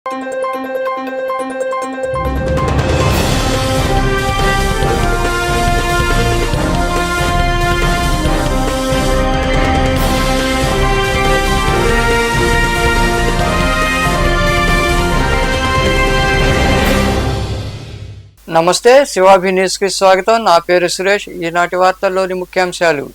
నమస్తే, శివాభి న్యూస్ కి స్వాగతం. నా పేరు సురేష్. ఈనాటి వార్తల్లోని ముఖ్యాంశాలు.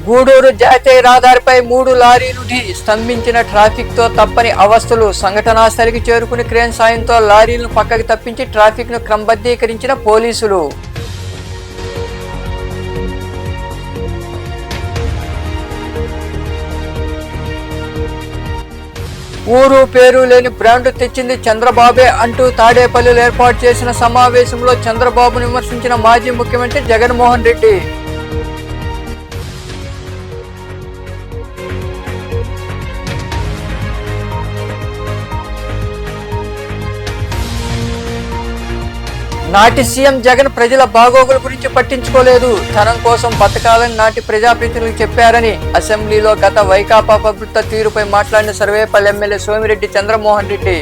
గూడూరు జాతీయ రహదారిపై 3 లారీలు స్తంభించిన ట్రాఫిక్ తో తప్పని అవస్థలు. సంఘటనా స్థలికి చేరుకుని క్రేన్ సాయంతో లారీలను పక్కకి తప్పించి ట్రాఫిక్ ను క్రమబద్ధీకరించిన పోలీసులు. ఊరు పేరు లేని బ్రాండ్ తెచ్చింది చంద్రబాబే అంటూ తాడేపల్లిలో ఏర్పాటు చేసిన సమావేశంలో చంద్రబాబును విమర్శించిన మాజీ ముఖ్యమంత్రి జగన్మోహన్ రెడ్డి. నాటి సీఎం జగన్ ప్రజల బాగోగుల గురించి పట్టించుకోలేదు, తరం కోసం బతకాలని నాటి ప్రజాప్రతినిధులకు చెప్పారని అసెంబ్లీలో గత వైకాపా ప్రభుత్వ తీరుపై మాట్లాడిన సర్వేపల్లి ఎమ్మెల్యే సోమిరెడ్డి చంద్రమోహన్ రెడ్డి.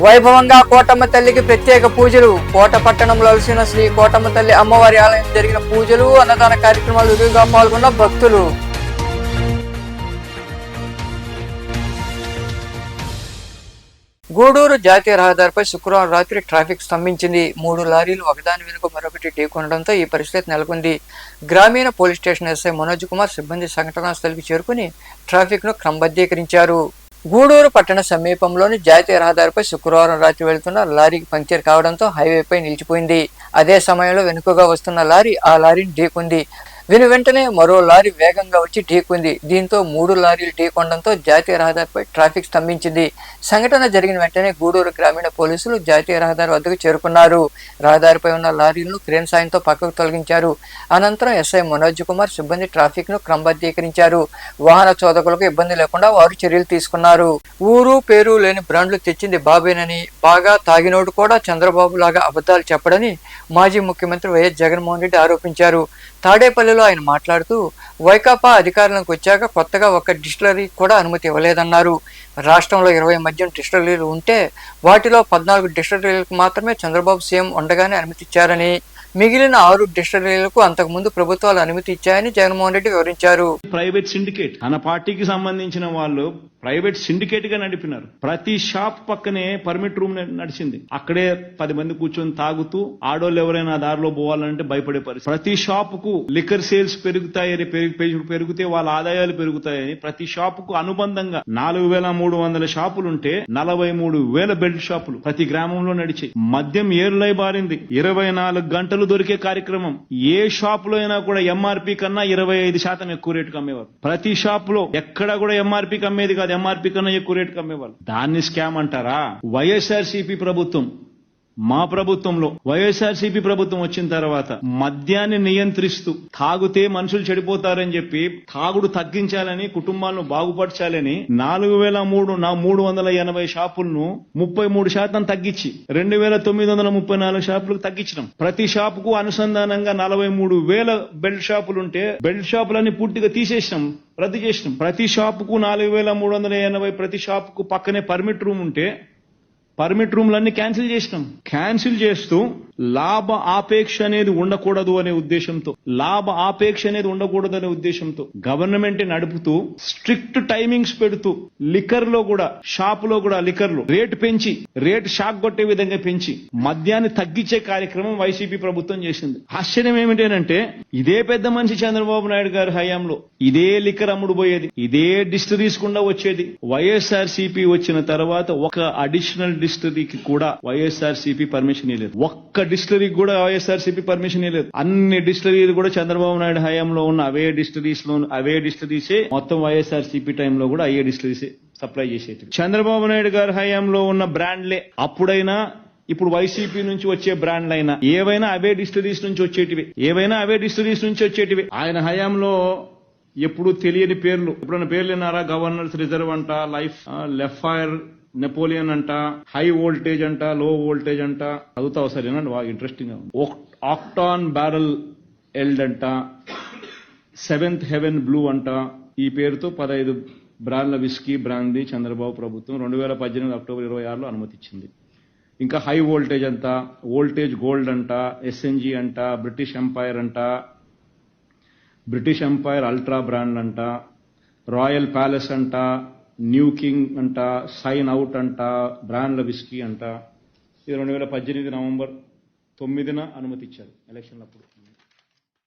వైభవంగా కోటమ్మ తల్లికి ప్రత్యేక పూజలు. కోట పట్టణంలో అలసిన శ్రీ కోటమ్మ తల్లి అమ్మవారి ఆలయం జరిగిన పూజలు, అన్నదాన కార్యక్రమాలు విరివిగా పాల్గొన్న భక్తులు. గూడూరు జాతీయ రహదారిపై శుక్రవారం రాత్రి ట్రాఫిక్ స్తంభించింది. 3 లారీలు ఒకదాని వెనుక మరొకటి ఢీకొనడంతో ఈ పరిస్థితి నెలకొంది. గ్రామీణ police station SI Manoj Kumar సిబ్బంది సంఘటనా స్థలికి చేరుకుని ట్రాఫిక్ ను క్రమబద్ధీకరించారు. గూడూరు పట్టణ సమీపంలోని జాతీయ రహదారిపై శుక్రవారం రాత్రి వెళ్తున్న లారీకి పంక్చర్ కావడంతో హైవేపై నిలిచిపోయింది. అదే సమయంలో వెనుకగా వస్తున్న లారీ ఆ లారీని ఢీకొంది. వెంటనే మరో లారీ వేగంగా వచ్చి ఢీకొంది. దీంతో 3 లారీలు ఢీకొనడంతో జాతీయ రహదారిపై ట్రాఫిక్ స్తంభించింది. సంఘటన జరిగిన వెంటనే గూడూరు గ్రామీణ పోలీసులు జాతీయ రహదారి వద్దకు చేరుకున్నారు. రహదారిపై ఉన్న లారీలను క్రేన్ సాయంతో పక్కకు తొలగించారు. అనంతరం ఎస్ఐ మనోజ్ కుమార్ సిబ్బంది ట్రాఫిక్ ను క్రమబద్ధీకరించారు. వాహన చోదకులకు ఇబ్బంది లేకుండా వారు చర్యలు తీసుకున్నారు. ఊరు పేరు లేని బ్రాండ్లు తెచ్చింది బాబేనని, బాగా తాగినోడు కూడా చంద్రబాబు లాగా అబద్ధాలు చెప్పడని మాజీ ముఖ్యమంత్రి వైఎస్ జగన్మోహన్ రెడ్డి ఆరోపించారు. తాడేపల్లిలో ఆయన మాట్లాడుతూ వైకాపా అధికారంలోకి వచ్చాక కొత్తగా ఒక డిస్టిలరీ కూడా అనుమతి ఇవ్వలేదన్నారు. రాష్ట్రంలో 20 మద్యం డిస్టిలరీలు ఉంటే వాటిలో 14 డిస్టిలరీలకు మాత్రమే చంద్రబాబు సీఎం ఉండగానే అనుమతి ఇచ్చారని, మిగిలిన 6 డిస్టిలరీలకు అంతకుముందు ప్రభుత్వాలు అనుమతి ఇచ్చాయని జగన్మోహన్ రెడ్డి వివరించారు. ప్రైవేట్ సిండికేట్ తన పార్టీకి సంబంధించిన వాళ్ళు ప్రైవేట్ సిండికేట్ గా నడిపినారు. ప్రతి షాప్ పక్కనే పర్మిట్ రూమ్ నడిచింది. అక్కడే 10 మంది కూర్చొని తాగుతూ ఆడోళ్ళు ఎవరైనా దారిలో పోవాలంటే భయపడే పరిస్థితి. ప్రతి షాప్ కు లిక్కర్ సేల్స్ పెరుగుతాయని, పెరిగితే వాళ్ళ ఆదాయాలు పెరుగుతాయని ప్రతి షాప్ కు అనుబంధంగా 4,300 షాపులుంటే 43,000 బెల్ట్ షాపులు ప్రతి గ్రామంలో నడిచాయి. మద్యం ఏరులై బారింది. 24 గంటలు దొరికే కార్యక్రమం. ఏ షాప్ లో అయినా కూడా ఎంఆర్పీ కన్నా 25% ఎక్కువ రేటుకు అమ్మేవారు. ప్రతి షాప్ లో ఎక్కడ కూడా ఎంఆర్పీకి అమ్మేది కాదు, ఎంఆర్పీ కన్నా ఎక్కువ రేటుకు అమ్మేవాళ్ళు. దాన్ని స్కామ్ అంటారా? వైఎస్ఆర్సీపీ ప్రభుత్వం, మా ప్రభుత్వంలో వైఎస్ఆర్సీపీ ప్రభుత్వం వచ్చిన తర్వాత మద్యాన్ని నియంత్రిస్తూ తాగుతే మనుషులు చెడిపోతారని చెప్పి తాగుడు తగ్గించాలని, కుటుంబాలను బాగుపరచాలని 4,380 షాపులను 33% తగ్గించి 2,934 షాపులకు తగ్గించినాం. ప్రతి షాపుకు అనుసంధానంగా 43,000 బెల్ట్ షాపులుంటే బెల్ట్ షాపులన్నీ పూర్తిగా తీసేసినాం, రద్దు చేసినాం. ప్రతి షాపుకు 4,380, ప్రతి షాపుకు పక్కనే పర్మిట్ రూమ్ ఉంటే పర్మిట్ రూమ్లన్నీ క్యాన్సిల్ చేసినాం. క్యాన్సిల్ చేస్తూ లాభ ఆపేక్ష అనేది ఉండకూడదు అనే ఉద్దేశంతో గవర్నమెంట్ నడుపుతూ స్ట్రిక్ట్ టైమింగ్స్ పెడుతూ లిక్కర్ లో కూడా, షాప్ లో కూడా లిక్కర్లు రేటు పెంచి, రేటు షాక్ కొట్టే విధంగా పెంచి మద్యాన్ని తగ్గించే కార్యక్రమం వైసీపీ ప్రభుత్వం చేసింది. ఆశ్చర్యం ఏమిటంటే ఇదే పెద్ద మనిషి చంద్రబాబు నాయుడు గారి హయాంలో ఇదే లిక్కర్ అమ్ముడు పోయేది, ఇదే డిస్టిలరీస్ గుండా వచ్చేది. వైఎస్ఆర్సీపీ వచ్చిన తర్వాత ఒక అడిషనల్ డిస్టిలరీకి కూడా వైఎస్ఆర్సీపీ పర్మిషన్ ఇవ్వలేదు. ఒక్క డిస్టిలరీకి కూడా వైఎస్ఆర్సీపీ పర్మిషన్ ఇవ్వలేదు. అన్ని డిస్టిలరీలు కూడా చంద్రబాబు నాయుడు హయాంలో ఉన్న అవే డిస్టిలరీసే మొత్తం వైఎస్ఆర్సీపీ టైంలో కూడా అయ్యే డిస్టిలరీసే సప్లై చేసేది. చంద్రబాబు నాయుడు గారి హయాంలో ఉన్న బ్రాండ్లే అప్పుడైనా ఇప్పుడు వైసీపీ నుంచి వచ్చే బ్రాండ్లు అయినా ఏవైనా అవే డిస్టిలరీస్ నుంచి వచ్చేటివి ఆయన హయాంలో ఎప్పుడు తెలియని పేర్లు, ఎప్పుడైనా పేర్లు విన్నారా? గవర్నర్స్ రిజర్వ్ అంట, లెఫైర్, నెపోలియన్ అంట, హై వోల్టేజ్ అంట, లో వోల్టేజ్ అంట. చదువుతావు సరేనండి, బాగా ఇంట్రెస్టింగ్ గా ఉంది. ఆక్టాన్ బ్యారల్ ఎల్డ్ అంట, సెవెంత్ హెవెన్ బ్లూ అంట. ఈ పేరుతో 15 బ్రాండ్ల విస్కీ బ్రాందీ చంద్రబాబు ప్రభుత్వం 2018 అక్టోబర్ 26లో అనుమతిచ్చింది. ఇంకా హై వోల్టేజ్ అంట, వోల్టేజ్ గోల్డ్ అంట, ఎస్ఎన్జీ అంట, బ్రిటిష్ ఎంపైర్ అల్ట్రా బ్రాండ్ అంట, రాయల్ ప్యాలెస్ అంట, న్యూ కింగ్ అంట, సైన్ అవుట్ అంట, బ్రాండ్ల విస్కీ అంట. ఇది 2018 నవంబర్ 9న అనుమతిచ్చారు ఎలక్షన్లప్పుడు.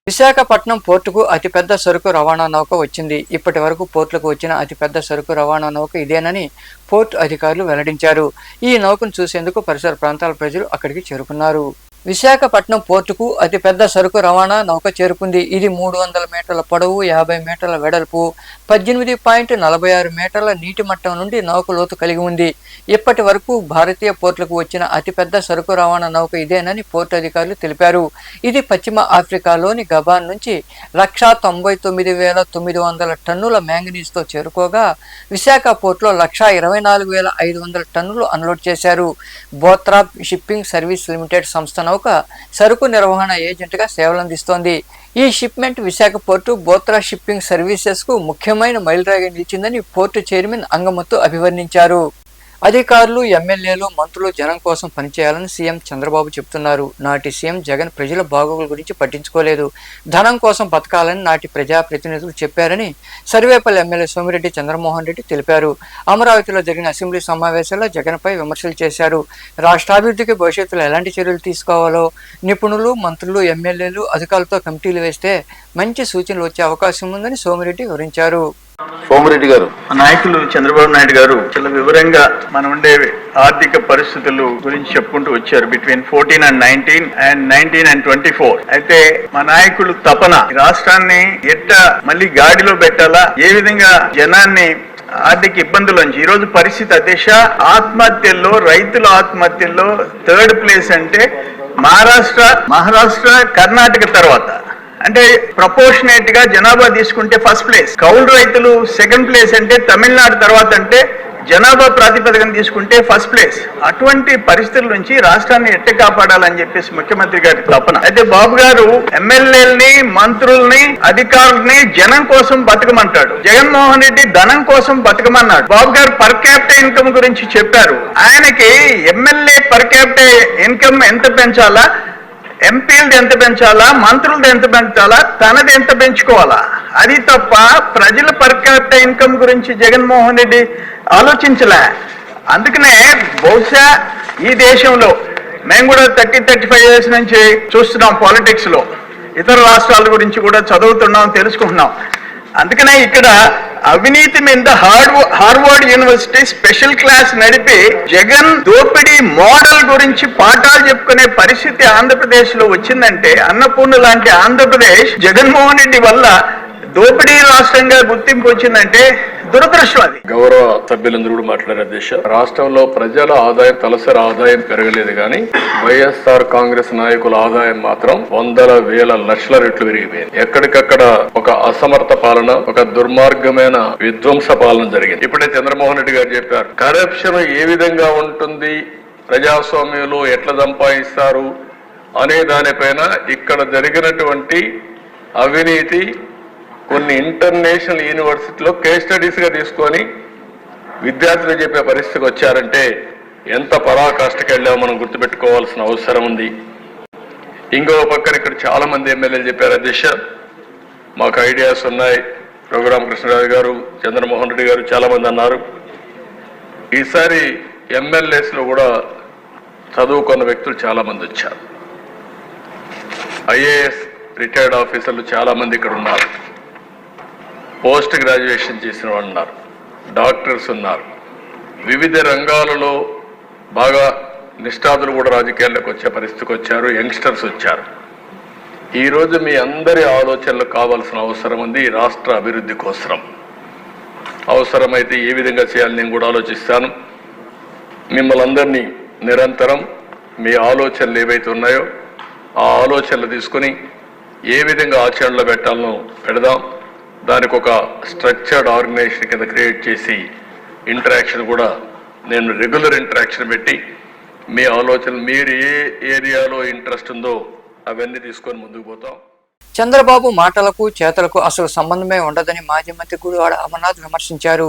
విశాఖపట్నం పోర్టుకు అతిపెద్ద సరుకు రవాణా నౌక వచ్చింది. ఇప్పటి వరకు పోర్టులకు వచ్చిన అతిపెద్ద సరుకు రవాణా నౌక ఇదేనని పోర్టు అధికారులు వెల్లడించారు. ఈ నౌకను చూసేందుకు పరిసర ప్రాంతాల ప్రజలు అక్కడికి చేరుకున్నారు. విశాఖపట్నం పోర్టుకు అతిపెద్ద సరుకు రవాణా నౌక చేరుకుంది. ఇది 300 మీటర్ల పొడవు, 50 మీటర్ల వెడల్పు, 18.46 మీటర్ల నీటి మట్టం నుండి నౌక లోతు కలిగి ఉంది. ఇప్పటి వరకు భారతీయ పోర్టులకు వచ్చిన అతిపెద్ద సరుకు రవాణా నౌక ఇదేనని పోర్టు అధికారులు తెలిపారు. ఇది పశ్చిమ ఆఫ్రికాలోని గబాన్ నుంచి 1,99,900 టన్నుల మ్యాంగనీస్తో చేరుకోగా విశాఖ పోర్టులో 1,24,500 టన్నులు అన్లోడ్ చేశారు. బోత్రా షిప్పింగ్ సర్వీస్ లిమిటెడ్ సంస్థ నౌక సరుకు నిర్వహణ ఏజెంట్గా సేవలందిస్తోంది. ఈ shipment Visakha port Bothra shipping services కు ముఖ్యమైన మైలురాయిగా నిలిచిందని పోర్టు చైర్మన్ అంగమత్తు అభివర్ణించారు. అధికారులు, ఎమ్మెల్యేలు, మంత్రులు జనం కోసం పనిచేయాలని సీఎం చంద్రబాబు చెబుతున్నారు. నాటి సీఎం జగన్ ప్రజల బాగోగుల గురించి పట్టించుకోలేదు, ధనం కోసం బతకాలని నాటి ప్రజాప్రతినిధులు చెప్పారని సర్వేపల్లి ఎమ్మెల్యే సోమిరెడ్డి చంద్రమోహన్ రెడ్డి తెలిపారు. అమరావతిలో జరిగిన అసెంబ్లీ సమావేశంలో జగన్పై విమర్శలు చేశారు. రాష్ట్రాభివృద్ధికి భవిష్యత్తులో ఎలాంటి చర్యలు తీసుకోవాలో నిపుణులు, మంత్రులు, ఎమ్మెల్యేలు, అధికారులతో కమిటీలు వేస్తే మంచి సూచనలు వచ్చే అవకాశం ఉందని సోమిరెడ్డి వివరించారు. సోమిరెడ్డి గారు, నాయకులు చంద్రబాబు నాయుడు గారు చాలా వివరంగా మనం ఉండే ఆర్థిక పరిస్థితులు గురించి చెప్పుకుంటూ వచ్చారు. Between 14 and 19 and 19 and 24. అయితే మా నాయకులు తపన రాష్ట్రాన్ని మళ్ళీ గాడిలో పెట్టాలా, ఏ విధంగా జనాన్ని ఆర్థిక ఇబ్బందులోంచి ఈ రోజు పరిస్థితి అధ్యక్ష ఆత్మహత్యల్లో, రైతుల ఆత్మహత్యల్లో 3rd ప్లేస్ అంటే మహారాష్ట్ర, కర్ణాటక తర్వాత. అంటే ప్రపోర్షనేట్ గా జనాభా తీసుకుంటే ఫస్ట్ ప్లేస్. కౌలు రైతులు 2nd ప్లేస్ అంటే తమిళనాడు తర్వాత. అంటే జనాభా ప్రాతిపదికన తీసుకుంటే ఫస్ట్ ప్లేస్. అటువంటి పరిస్థితుల నుంచి రాష్ట్రాన్ని ఎట్ట కాపాడాలని చెప్పేసి ముఖ్యమంత్రి గారి తపన. అయితే బాబు గారు ఎమ్మెల్యేలని, మంత్రుల్ని, అధికారుల్ని జనం కోసం బతకమంటాడు. జగన్మోహన్ రెడ్డి ధనం కోసం బతకమన్నాడు. బాబు గారు పర్ క్యాపిటల్ ఇన్కమ్ గురించి చెప్పారు. ఆయనకి ఎమ్మెల్యే పర్ క్యాపిటల్ ఇన్కమ్ ఎంత పెంచాలా, ఎంపీలది ఎంత పెంచాలా, మంత్రులది ఎంత పెంచాలా, తనది ఎంత పెంచుకోవాలా, అది తప్ప ప్రజల పర్ క్యాపిటల్ ఇన్కమ్ గురించి జగన్మోహన్ రెడ్డి ఆలోచించలే. అందుకనే బహుశా ఈ దేశంలో మేము కూడా 30-35 years నుంచి చూస్తున్నాం పాలిటిక్స్ లో, ఇతర రాష్ట్రాల గురించి కూడా చదువుతున్నాం, తెలుసుకుంటున్నాం. అందుకనే ఇక్కడ అవినీతి మీద హార్వర్డ్ యూనివర్సిటీ స్పెషల్ క్లాస్ నడిపి జగన్ దోపిడీ మోడల్ గురించి పాఠాలు చెప్పుకునే పరిస్థితి ఆంధ్రప్రదేశ్ లో వచ్చిందంటే, అన్నపూర్ణ లాంటి ఆంధ్రప్రదేశ్ జగన్మోహన్ రెడ్డి వల్ల దోపిడీ రాష్ట్రంగా గుర్తింపు వచ్చిందంటే దురదృష్టం. అది గౌరవ సభ్యులందరూ కూడా మాట్లాడారు. దేశ రాష్ట్రంలో ప్రజల ఆదాయం, తలసరి ఆదాయం పెరగలేదు కానీ వైఎస్ఆర్ కాంగ్రెస్ నాయకుల ఆదాయం మాత్రం 100,000 రెట్లు పెరిగిపోయింది. ఎక్కడికక్కడ ఒక అసమర్థ పాలన, ఒక దుర్మార్గమైన విధ్వంస పాలన జరిగింది. ఇప్పుడే చంద్రమోహన్ రెడ్డి గారు చెప్పారు, కరప్షన్ ఏ విధంగా ఉంటుంది, ప్రజాస్వామ్యంలో ఎట్లా సంపాదిస్తారు అనే దానిపైన ఇక్కడ జరిగినటువంటి అవినీతి కొన్ని ఇంటర్నేషనల్ యూనివర్సిటీలో కేస్ స్టడీస్ గా తీసుకొని విద్యార్థులు చెప్పే పరిస్థితికి వచ్చారంటే ఎంత పరాకాష్ఠకి వెళ్ళామో మనం గుర్తుపెట్టుకోవాల్సిన అవసరం ఉంది. ఇంకో పక్కన ఇక్కడ చాలా మంది ఎమ్మెల్యేలు చెప్పారు, అధ్యక్ష మాకు ఐడియాస్ ఉన్నాయి. రఘురామకృష్ణరాజు గారు, చంద్రమోహన్ రెడ్డి గారు చాలా మంది అన్నారు. ఈసారి ఎమ్మెల్యేస్ లో కూడా చదువుకున్న వ్యక్తులు చాలా మంది వచ్చారు. ఐఏఎస్ రిటైర్డ్ ఆఫీసర్లు చాలా మంది ఇక్కడ ఉన్నారు. పోస్ట్ గ్రాడ్యుయేషన్ చేసిన వాళ్ళు ఉన్నారు, డాక్టర్స్ ఉన్నారు. వివిధ రంగాలలో బాగా నిష్ఠాతులు కూడా రాజకీయాల్లోకి వచ్చే పరిస్థితికి వచ్చారు. యంగ్స్టర్స్ వచ్చారు. ఈరోజు మీ అందరి ఆలోచనలు కావాల్సిన అవసరం ఉంది. రాష్ట్ర అభివృద్ధి కోసం అవసరమైతే ఏ విధంగా చేయాలని నేను కూడా ఆలోచిస్తాను. మిమ్మల్ని అందరినీ నిరంతరం మీ ఆలోచనలు ఏవైతే ఉన్నాయో ఆ ఆలోచనలు తీసుకుని ఏ విధంగా ఆచరణలో పెట్టాలనో పెడదాం. దానికి ఒక స్ట్రక్చర్డ్ ఆర్గనైజేషన్ కింద క్రియేట్ చేసి ఇంటరాక్షన్ కూడా నేను రెగ్యులర్ ఇంటరాక్షన్ పెట్టి మీ ఆలోచనలు మీరు ఏ ఏరియాలో ఇంట్రెస్ట్ ఉందో అవన్నీ తీసుకొని ముందుకు పోతాం. చంద్రబాబు మాటలకు చేతలకు అసలు సంబంధమే ఉండదని మాజీ మంత్రి గుడివాడ అమర్నాథ్ విమర్శించారు.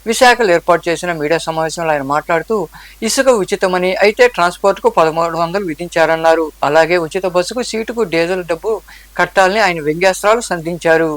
విశాఖలో ఏర్పాటు చేసిన మీడియా సమావేశంలో ఆయన మాట్లాడుతూ ఇసుక ఉచితమని, అయితే ట్రాన్స్పోర్ట్కు 1300 విధించారన్నారు. అలాగే ఉచిత బస్సుకు సీటుకు డీజిల్ డబ్బు కట్టాలని ఆయన వ్యంగ్యాస్త్రాలు సంధించారు.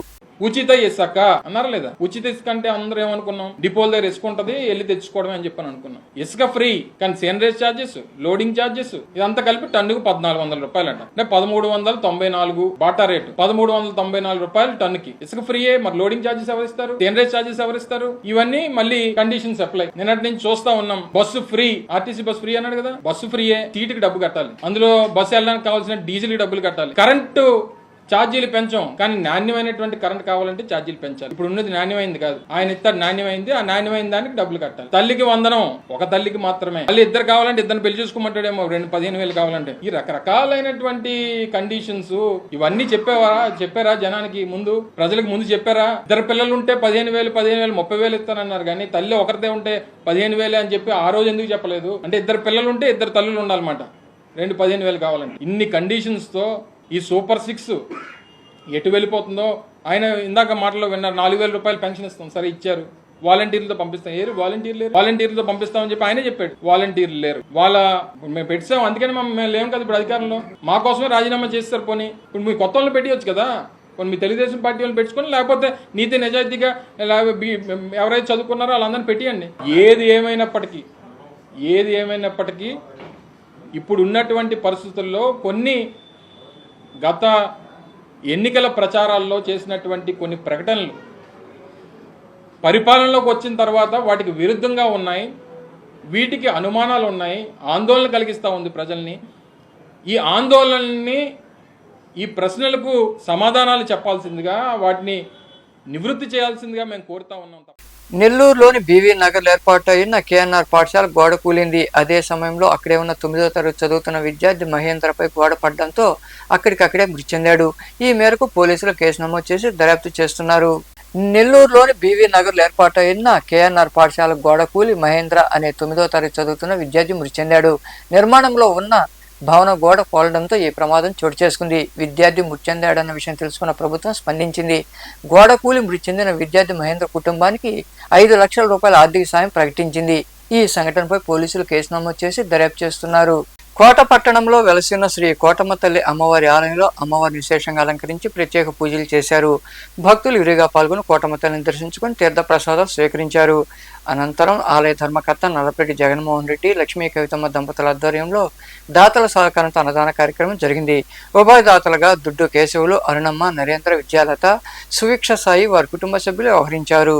ఉచిత ఇసుక అన్నారు లేదా? ఉచిత ఇసుక అంటే అందరూ ఏమనుకున్నాం, డిపోల దగ్గర ఇసుక ఉంటది, వెళ్ళి తెచ్చుకోవడం అని చెప్పని అనుకున్నాం. ఇసుక ఫ్రీ, కానీ సేనరేజ్ ఛార్జెస్, లోడింగ్ ఛార్జెస్ ఇదంతా కలిపి టన్నుకు 1400 రూపాయలు అంట. అంటే 1394 బాటా రేటు, 1394 రూపాయలు టన్నుకి ఇసుక ఫ్రీయే. మరి లోడింగ్ ఛార్జెస్ ఎవరిస్తారు? సేనరేజ్ ఛార్జెస్ ఎవరిస్తారు? ఇవన్నీ మళ్ళీ కండిషన్స్ అప్లై. నిన్నటి నుంచి చూస్తా ఉన్నాం. Bus free, RTC bus free అన్నాడు కదా, బస్సు ఫ్రీయే. సీటుకి డబ్బు కట్టాలి, అందులో బస్సు వెళ్ళడానికి కావాల్సిన డీజిల్ డబ్బులు కట్టాలి. కరెంటు ఛార్జీలు పెంచాం, కానీ నాణ్యమైనటువంటి కరెంట్ కావాలంటే ఛార్జీలు పెంచాలి. ఇప్పుడు ఉన్నది నాణ్యమైంది కాదు, ఆయన ఇస్తారు నాణ్యమైంది, ఆ నాణ్యమైన దానికి డబ్బులు కట్టాలి. తల్లికి వందనం ఒక తల్లికి మాత్రమే, మళ్ళీ ఇద్దరు కావాలంటే ఇద్దరు పెళ్లి చేసుకోమంటాడేమో, 15,000 కావాలంటే. ఈ రకరకాలైనటువంటి కండిషన్స్ ఇవన్నీ చెప్పారా జనానికి ముందు, ప్రజలకు ముందు చెప్పారా? ఇద్దరు పిల్లలు ఉంటే 15,000 30,000 ఇస్తానన్నారు, కానీ తల్లి ఒకరితే ఉంటే 15,000 అని చెప్పి ఆ రోజు ఎందుకు చెప్పలేదు? అంటే ఇద్దరు పిల్లలు ఉంటే ఇద్దరు తల్లులు ఉండాలన్నమాట, 15,000 కావాలంటే. ఇన్ని కండిషన్స్ తో ఈ సూపర్ 6 ఎటు వెళ్ళిపోతుందో ఆయన ఇందాక మాటలో విన్నారు. 4,000 రూపాయలు పెన్షన్ ఇస్తాం, సరే ఇచ్చారు. వాలంటీర్లతో పంపిస్తాం, వాలంటీర్లు పంపిస్తామని చెప్పి ఆయనే చెప్పాడు. వాలంటీర్లు లేరు, మేము పెట్టాం, అందుకని మేము లేము కదా ఇప్పుడు అధికారంలో. మా కోసమే రాజీనామా చేస్తారు. పోనీ ఇప్పుడు మీ కొత్త వాళ్ళని పెట్టివచ్చు కదా, కొన్ని మీ తెలుగుదేశం పార్టీ వాళ్ళు పెట్టుకొని, లేకపోతే నీతి నిజాయితీగా ఎవరైతే చదువుకున్నారో వాళ్ళందరినీ పెట్టియండి. ఏది ఏమైనప్పటికీ ఇప్పుడు ఉన్నటువంటి పరిస్థితుల్లో కొన్ని గత ఎన్నికల ప్రచారాల్లో చేసినటువంటి కొన్ని ప్రకటనలు పరిపాలనలోకి వచ్చిన తర్వాత వాటికి విరుద్ధంగా ఉన్నాయి, వీటికి అనుమానాలు ఉన్నాయి, ఆందోళన కలిగిస్తూ ఉంది ప్రజల్ని. ఈ ఆందోళనని, ఈ ప్రశ్నలకు సమాధానాలు చెప్పాల్సిందిగా, వాటిని నివృత్తి చేయాల్సిందిగా మేము కోరుతా ఉన్నాం. నెల్లూరులోని బీవీ నగర్లో ఏర్పాటు అయిన కేఎన్ఆర్ పాఠశాల గోడ కూలింది. అదే సమయంలో అక్కడే ఉన్న 9వ తరగతి చదువుతున్న విద్యార్థి మహేంద్రపై గోడ పడడంతో అక్కడికక్కడే మృతి చెందాడు. ఈ మేరకు పోలీసులు కేసు నమోదు చేసి దర్యాప్తు చేస్తున్నారు. నెల్లూరులోని బీవీ నగర్లో ఏర్పాటు అయిన కేఎన్ఆర్ పాఠశాల గోడ కూలి మహేంద్ర అనే 9వ తరగతి చదువుతున్న విద్యార్థి మృతి చెందాడు. నిర్మాణంలో ఉన్న భవన గోడ కూలడంతో ఈ ప్రమాదం చోటు చేసుకుంది. విద్యార్థి మృతి చెందాడన్న విషయం తెలుసుకున్న ప్రభుత్వం స్పందించింది. గోడ కూలి మృతి చెందిన విద్యార్థి మహేంద్ర కుటుంబానికి 5 లక్షల రూపాయల ఆర్థిక సాయం ప్రకటించింది. ఈ సంఘటనపై పోలీసులు కేసు నమోదు చేసి దర్యాప్తు చేస్తున్నారు. కోట పట్టణంలో వెలసిన శ్రీ కోటమ్మ తల్లి అమ్మవారి ఆలయంలో అమ్మవారిని విశేషంగా అలంకరించి ప్రత్యేక పూజలు చేశారు. భక్తులు విరిగా పాల్గొని కోటమ్మ తల్లిని దర్శించుకుని తీర్థ ప్రసాదాలు స్వీకరించారు. అనంతరం ఆలయ ధర్మకర్త నల్లపరెడ్డి జగన్మోహన్ రెడ్డి, లక్ష్మీ కవితమ్మ దంపతుల ఆధ్వర్యంలో దాతల సహకారంతో అన్నదాన కార్యక్రమం జరిగింది. ఉభయదాతలుగా దుడ్డు కేశవులు, అరుణమ్మ, నరేంద్ర, విద్యాలత, సువీక్ష సాయి వారి కుటుంబ సభ్యులు వ్యవహరించారు.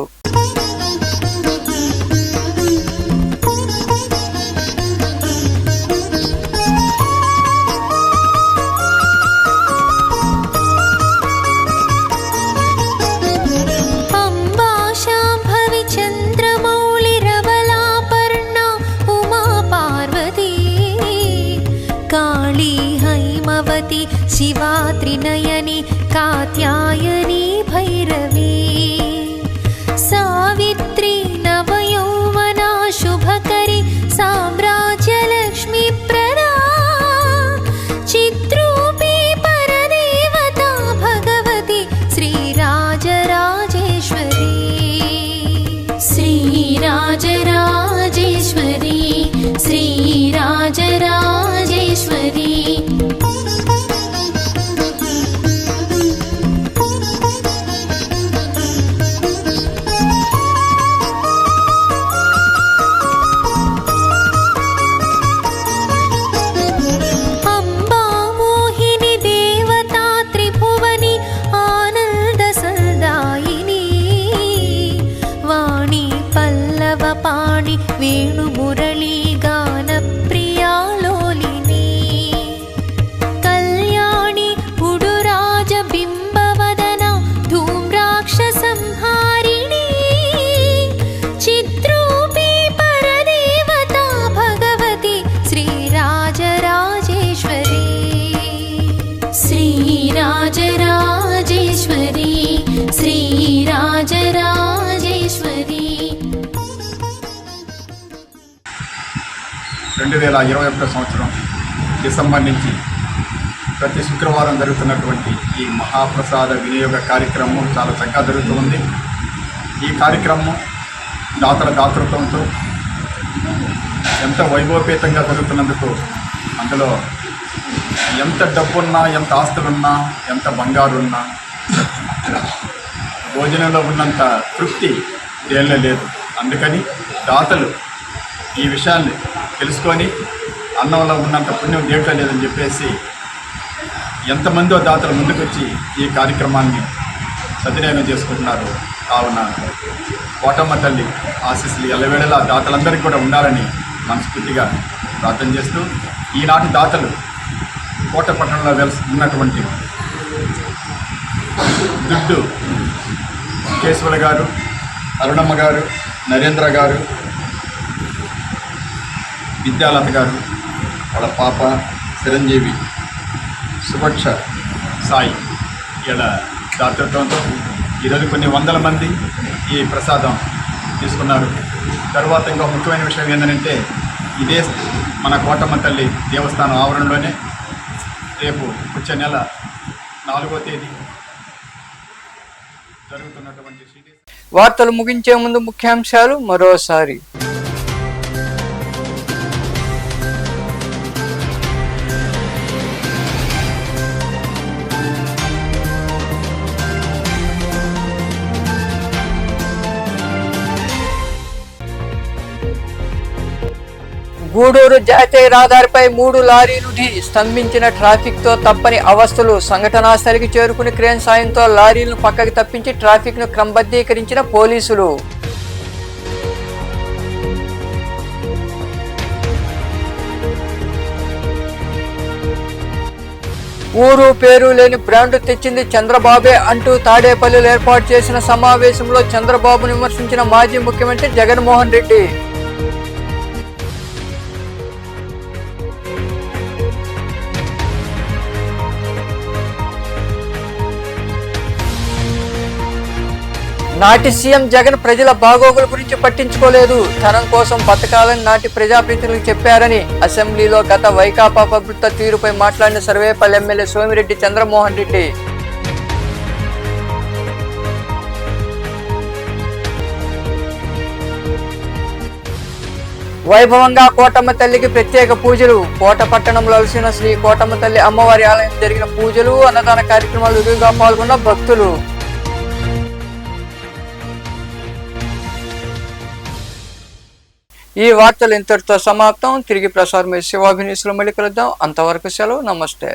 शिवा त्रिनयनी कात्यायनी भैरवी सावित्री नवयौवना शुभकरी साम्राज्यलक्ष्मी प्रदा चिद्रूपी परदेवता भगवती श्रीराजराजेश्वरी श्रीराजराजेश्वरी श्रीराजराजेश्वरी 2021 సంవత్సరం డిసెంబర్ నుంచి ప్రతి శుక్రవారం జరుగుతున్నటువంటి ఈ మహాప్రసాద వినియోగ కార్యక్రమం చాలా చక్కగా జరుగుతుంది. ఈ కార్యక్రమం దాతల దాతృత్వంతో ఎంత వైభవపేతంగా జరుగుతున్నందుకు అందులో ఎంత డబ్బున్నా, ఎంత ఆస్తులున్నా, ఎంత బంగారు ఉన్నా భోజనంలో ఉన్నంత తృప్తి దేనిలో లేదు. అందుకని దాతలు ఈ విషయాన్ని తెలుసుకొని అన్నంలో ఉన్నంత పుణ్యం దేంట్లో లేదని చెప్పేసి ఎంతమందో దాతలు ముందుకొచ్చి ఈ కార్యక్రమాన్ని సద్వినియోగం చేసుకుంటున్నారు. కావున కోటమ్మ తల్లి ఆశీస్సులు ఎల్లవేళలా దాతలందరికీ కూడా ఉండాలని మనస్ఫూర్తిగా ప్రార్థన చేస్తూ, ఈనాటి దాతలు కోట పట్టణంలో ఉన్నటువంటి దుడ్డు కేశవుల గారు, అరుణమ్మ గారు, నరేంద్ర గారు, విద్యాలత గారు, వాళ్ళ పాప చిరంజీవి, సుభక్ష సాయి ఇలా దాతృత్వంతో ఈరోజు కొన్ని వందల మంది ఈ ప్రసాదం తీసుకున్నారు. తర్వాత ఇంకో ముఖ్యమైన విషయం ఏంటంటే, ఇదే మన కోటమ్మ తల్లి దేవస్థానం ఆవరణలోనే రేపు వచ్చే నెల 4వ తేదీ జరుగుతున్నటువంటి వార్తలు ముగించే ముందు ముఖ్యాంశాలు మరోసారి. గూడూరు జాతీయ రహదారిపై 3 లారీలు స్తంభించిన ట్రాఫిక్ తో తప్పని అవస్థలు. సంఘటనా స్థలికి చేరుకుని క్రేన్ సాయంతో లారీలను పక్కకి తప్పించి ట్రాఫిక్ ను క్రమబద్ధీకరించిన పోలీసులు. ఊరు పేరు లేని బ్రాండ్ తెచ్చింది చంద్రబాబే అంటూ తాడేపల్లిలో ఏర్పాటు చేసిన సమావేశంలో చంద్రబాబును విమర్శించిన మాజీ ముఖ్యమంత్రి జగన్మోహన్ రెడ్డి. నాటి సీఎం జగన్ ప్రజల బాగోగుల గురించి పట్టించుకోలేదు, ధనం కోసం బతకాలని నాటి ప్రజాప్రతినిధులకు చెప్పారని అసెంబ్లీలో గత వైకాపా ప్రభుత్వ తీరుపై మాట్లాడిన సర్వేపల్లి ఎమ్మెల్యే సోమిరెడ్డి చంద్రమోహన్ రెడ్డి. వైభవంగా కోటమ్మ తల్లికి ప్రత్యేక పూజలు. కోట పట్టణంలో అలసిన శ్రీ కోటమ్మ తల్లి అమ్మవారి ఆలయం జరిగిన పూజలు, అన్నదాన కార్యక్రమాలు విరివిగా పాల్గొన్న భక్తులు. ఈ వార్తలు ఇంతటితో సమాప్తం. తిరిగి ప్రసారం శివాభినీసులు మళ్ళీ కలుద్దాం. అంతవరకు సెలవు. నమస్తే.